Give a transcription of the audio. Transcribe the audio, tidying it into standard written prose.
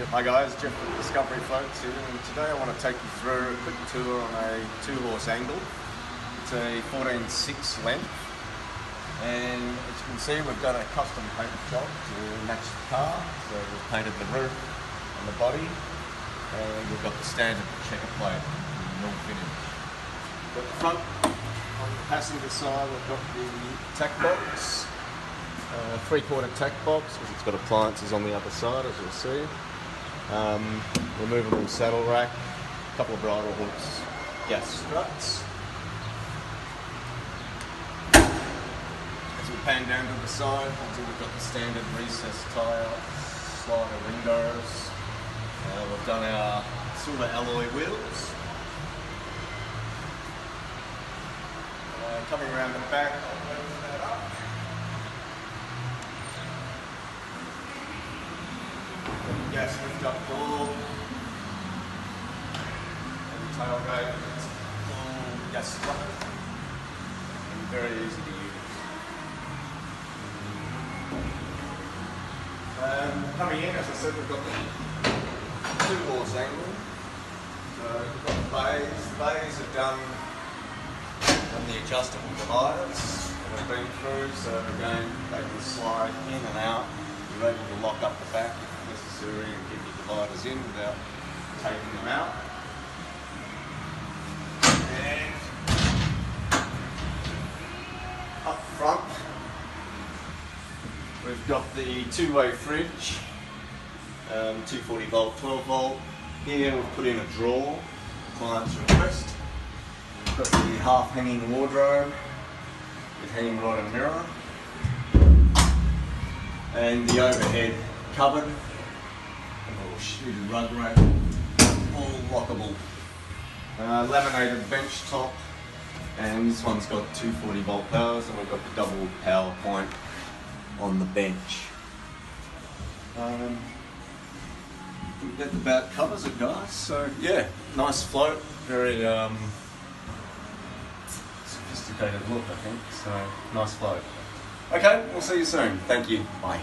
Hi guys, Jeff from Discovery Floats here, and today I want to take you through a quick tour on a 2-horse angle. It's a 14.6 length, and as you can see we've done a custom paint job to match the car. So we've painted the roof and the body, and we've got the standard checker plate mill finish. Got the front, on the passenger side we've got the tack box. 3/4 tack box because it's got appliances on the other side, as you'll see. Removable saddle rack, a couple of bridle hooks, gas struts. As we pan down to the side, we've got the standard recessed tyre, slider windows. We've done our silver alloy wheels. Coming around the back, I'll open that up. Gas lift up door, and the tailgate, it's all gas slotted and very easy to use. Coming in, as I said, we've got the 2-horse angle. So we've got the bays. The bays are done on the adjustable dividers that I've been through, so again they can slide in and out. You're able to lock up the back if necessary and keep your dividers in without taking them out. And up front we've got the 2-way fridge, 240 volt, 12 volt. Here we've put in a drawer, client's request. We've got the half hanging wardrobe with hanging rod and mirror, and the overhead cupboard, or shooted rug rack, all lockable. Laminated bench top, and this one's got 240 volt powers, and we've got the double power point on the bench. I think that about covers it, guys. So yeah, nice float, very sophisticated look, I think. So nice float. Okay, we'll see you soon. Thank you. Bye.